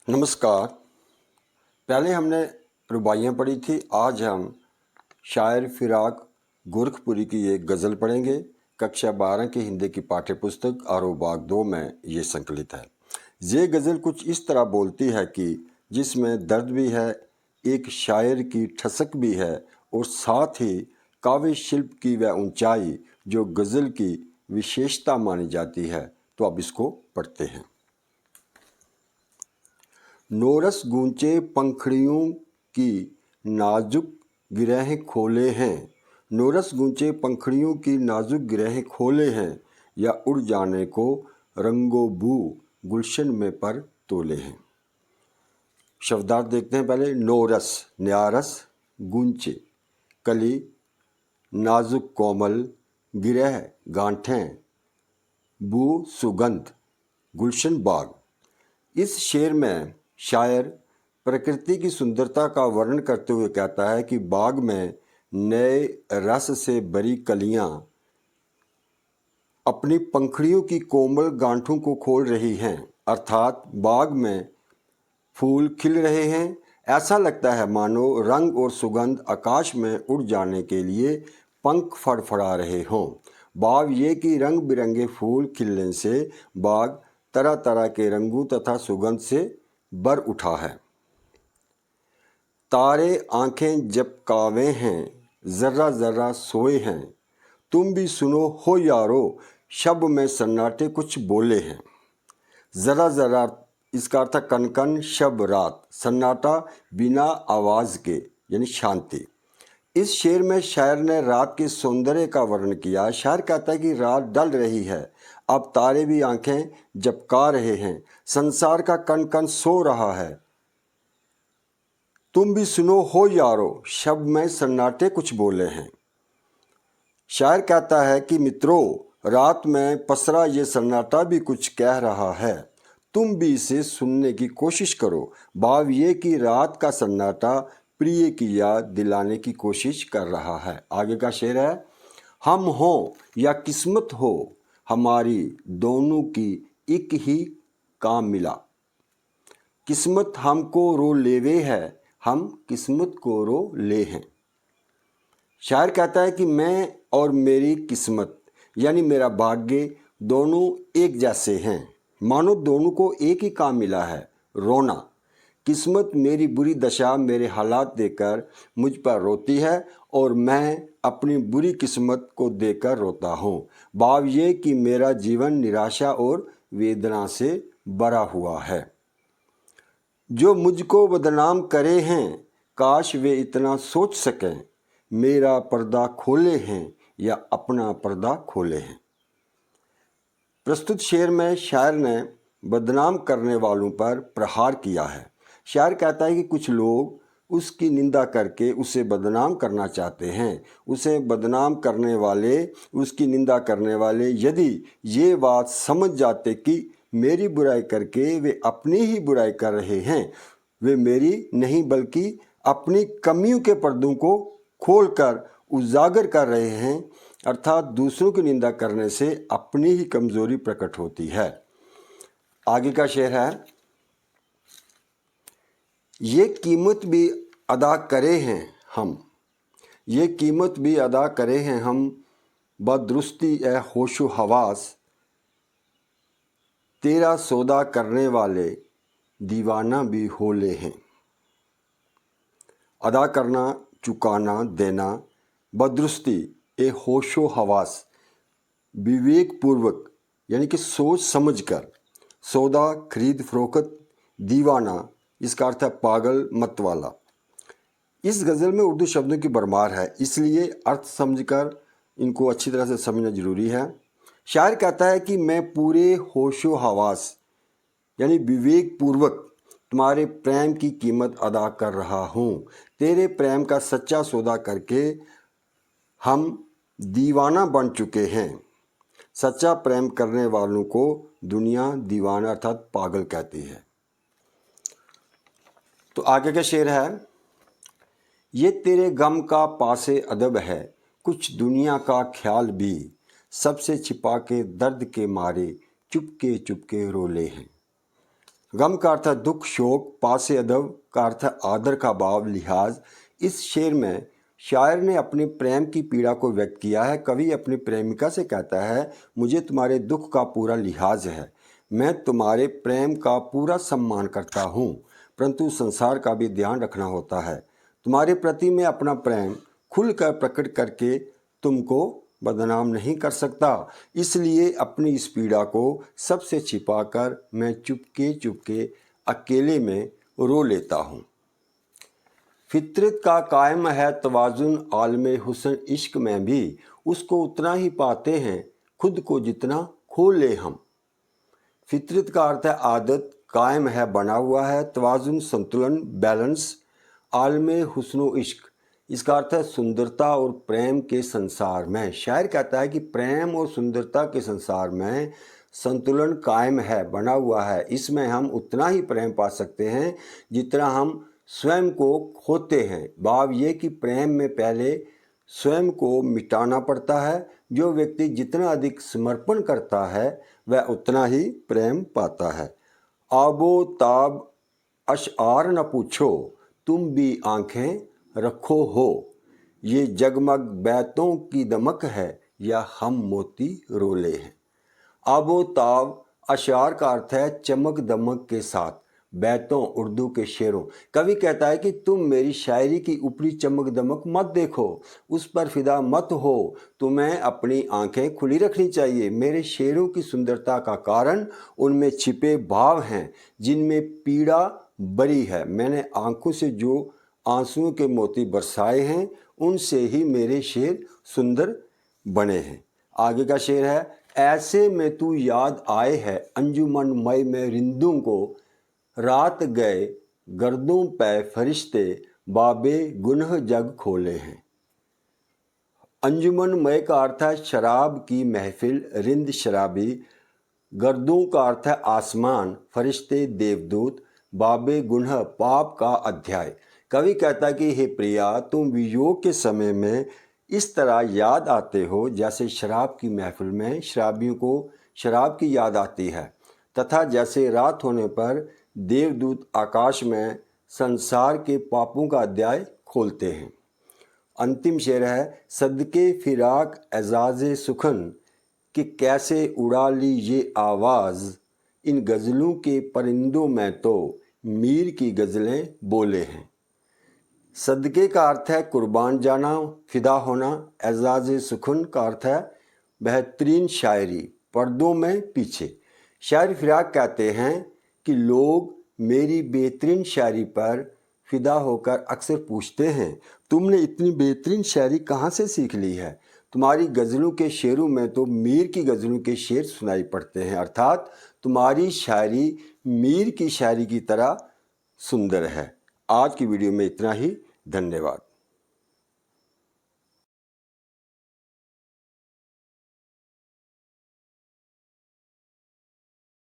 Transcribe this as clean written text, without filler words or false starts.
नमस्कार। पहले हमने रुबाइयाँ पढ़ी थी, आज हम शायर फिराक गोरखपुरी की एक गज़ल पढ़ेंगे। कक्षा 12 की हिंदी की पाठ्य पुस्तक आरो बाग 2 में ये संकलित है। ये गज़ल कुछ इस तरह बोलती है कि जिसमें दर्द भी है, एक शायर की ठसक भी है और साथ ही काव्य शिल्प की वह ऊंचाई जो गज़ल की विशेषता मानी जाती है। तो अब इसको पढ़ते हैं। नोरस गूंचे पंखड़ियों की नाजुक गिरहें खोले हैं। नोरस गूंचे पंखड़ियों की नाजुक गिरहें खोले हैं, या उड़ जाने को रंगो बू गुलशन में पर तोले हैं। शब्दार्थ देखते हैं पहले। नोरस न्यारस, गूंचे कली, नाजुक कोमल, गिरह गांठें, बू सुगंध, गुलशन बाग। इस शेर में शायर प्रकृति की सुंदरता का वर्णन करते हुए कहता है कि बाग में नए रस से भरी कलियां अपनी पंखड़ियों की कोमल गांठों को खोल रही हैं, अर्थात बाग में फूल खिल रहे हैं। ऐसा लगता है मानो रंग और सुगंध आकाश में उड़ जाने के लिए पंख फड़फड़ा रहे हों। भाव ये कि रंग बिरंगे फूल खिलने से बाग तरह तरह के रंगों तथा सुगंध से बर उठा है। तारे आंखें झपकावे हैं, जर्रा जर्रा सोए हैं, तुम भी सुनो हो यारो, शब में सन्नाटे कुछ बोले हैं। जरा जरा इसका अर्थ कन कन, शब रात, सन्नाटा बिना आवाज के यानी शांति। इस शेर में शायर ने रात के सौंदर्य का वर्णन किया। शायर कहता है कि रात ढल रही है, अब तारे भी आंखें झपका रहे हैं, संसार का कन कन सो रहा है, तुम भी सुनो हो यारो, शब में सन्नाटे कुछ बोले हैं। शायर कहता है कि मित्रों, रात में पसरा ये सन्नाटा भी कुछ कह रहा है, तुम भी इसे सुनने की कोशिश करो। भाव ये कि रात का सन्नाटा प्रिय की याद दिलाने की कोशिश कर रहा है। आगे का शेर है। हम हो या किस्मत हो, हमारी दोनों की एक ही काम मिला, किस्मत हमको रो लेवे है, हम किस्मत को रो ले हैं। शायर कहता है कि मैं और मेरी किस्मत यानी मेरा भाग्य दोनों एक जैसे हैं, मानो दोनों को एक ही काम मिला है, रोना। किस्मत मेरी बुरी दशा, मेरे हालात देकर मुझ पर रोती है और मैं अपनी बुरी किस्मत को देकर रोता हूँ। भाव ये कि मेरा जीवन निराशा और वेदना से भरा हुआ है। जो मुझको बदनाम करे हैं, काश वे इतना सोच सकें, मेरा पर्दा खोले हैं या अपना पर्दा खोले हैं। प्रस्तुत शेर में शायर ने बदनाम करने वालों पर प्रहार किया है। शायर कहता है कि कुछ लोग उसकी निंदा करके उसे बदनाम करना चाहते हैं। उसे बदनाम करने वाले, उसकी निंदा करने वाले यदि ये बात समझ जाते कि मेरी बुराई करके वे अपनी ही बुराई कर रहे हैं, वे मेरी नहीं बल्कि अपनी कमियों के पर्दों को खोलकर उजागर कर रहे हैं, अर्थात दूसरों की निंदा करने से अपनी ही कमजोरी प्रकट होती है। आगे का शेर है। ये कीमत भी अदा करे हैं हम, ये कीमत भी अदा करे हैं हम, बदरुस्ती ए होशो हवास, तेरा सौदा करने वाले दीवाना भी होले हैं। अदा करना, चुकाना, देना, बदरुस्ती ए होशो हवास विवेक पूर्वक यानी कि सोच समझकर, सौदा खरीद फरोख्त, दीवाना इसका अर्थ है पागल मत वाला। इस गज़ल में उर्दू शब्दों की भरमार है, इसलिए अर्थ समझकर इनको अच्छी तरह से समझना जरूरी है। शायर कहता है कि मैं पूरे होशो हवास यानी विवेक पूर्वक तुम्हारे प्रेम की कीमत अदा कर रहा हूँ। तेरे प्रेम का सच्चा सौदा करके हम दीवाना बन चुके हैं। सच्चा प्रेम करने वालों को दुनिया दीवाना अर्थात पागल कहती है। तो आगे का शेर है। ये तेरे गम का पासे अदब है, कुछ दुनिया का ख्याल भी, सबसे छिपा के दर्द के मारे चुपके चुपके रोले हैं। गम का अर्थ है दुख, शोक, पासे अदब का अर्थ है आदर का भाव, लिहाज। इस शेर में शायर ने अपने प्रेम की पीड़ा को व्यक्त किया है। कवि अपनी प्रेमिका से कहता है, मुझे तुम्हारे दुख का पूरा लिहाज है, मैं तुम्हारे प्रेम का पूरा सम्मान करता हूँ, परंतु संसार का भी ध्यान रखना होता है। तुम्हारे प्रति मैं अपना प्रेम खुलकर प्रकट करके तुमको बदनाम नहीं कर सकता, इसलिए अपनी इस पीड़ा को सबसे छिपाकर मैं चुपके चुपके अकेले में रो लेता हूँ। फितरत का कायम है तवाजुन, आलमे हुस्न इश्क में भी उसको उतना ही पाते हैं खुद को जितना खो ले हम। फितरत का अर्थ है आदत, कायम है बना हुआ है, तवाजुन संतुलन बैलेंस, आलमे हुस्न इश्क इसका अर्थ है सुंदरता और प्रेम के संसार में। शायर कहता है कि प्रेम और सुंदरता के संसार में संतुलन कायम है बना हुआ है, इसमें हम उतना ही प्रेम पा सकते हैं जितना हम स्वयं को खोते हैं। भाव ये कि प्रेम में पहले स्वयं को मिटाना पड़ता है। जो व्यक्ति जितना अधिक समर्पण करता है वह उतना ही प्रेम पाता है। आबो ताब अशआर न पूछो, तुम भी आंखें रखो हो, ये जगमग बैतों की दमक है या हम मोती रोले हैं। आबो ताब अशार का अर्थ है चमक दमक के साथ, बैतों उर्दू के शेरों। कवि कहता है कि तुम मेरी शायरी की ऊपरी चमक दमक मत देखो, उस पर फिदा मत हो, तुम्हें अपनी आंखें खुली रखनी चाहिए। मेरे शेरों की सुंदरता का कारण उनमें छिपे भाव हैं जिनमें पीड़ा बरी है। मैंने आंखों से जो आंसुओं के मोती बरसाए हैं उनसे ही मेरे शेर सुंदर बने हैं। आगे का शेर है, ऐसे में तू याद आए है अंजुमन मई में रिंदों को, रात गए गर्दों पे फरिश्ते बाबे गुनह जग खोले हैं। अंजुमन मय का अर्थ है शराब की महफिल, रिंद शराबी, गर्दों का अर्थ है आसमान, फरिश्ते देवदूत, बाबे गुनह पाप का अध्याय। कवि कहता है कि हे प्रिया, तुम वियोग के समय में इस तरह याद आते हो जैसे शराब की महफिल में शराबियों को शराब की याद आती है, तथा जैसे रात होने पर देवदूत आकाश में संसार के पापों का अध्याय खोलते हैं। अंतिम शेर है, सदके फिराक एजाज़े सुखन कि कैसे उड़ा ली ये आवाज़, इन गज़लों के परिंदों में तो मीर की गज़लें बोले हैं। सदके का अर्थ है कुर्बान जाना, फिदा होना। एजाज़ सुखन का अर्थ है बेहतरीन शायरी, पर्दों में पीछे। शायर फिराक कहते हैं कि लोग मेरी बेहतरीन शायरी पर फिदा होकर अक्सर पूछते हैं, तुमने इतनी बेहतरीन शायरी कहाँ से सीख ली है? तुम्हारी गज़लों के शेरों में तो मीर की गज़लों के शेर सुनाई पड़ते हैं, अर्थात तुम्हारी शायरी मीर की शायरी की तरह सुंदर है। आज की वीडियो में इतना ही। धन्यवाद।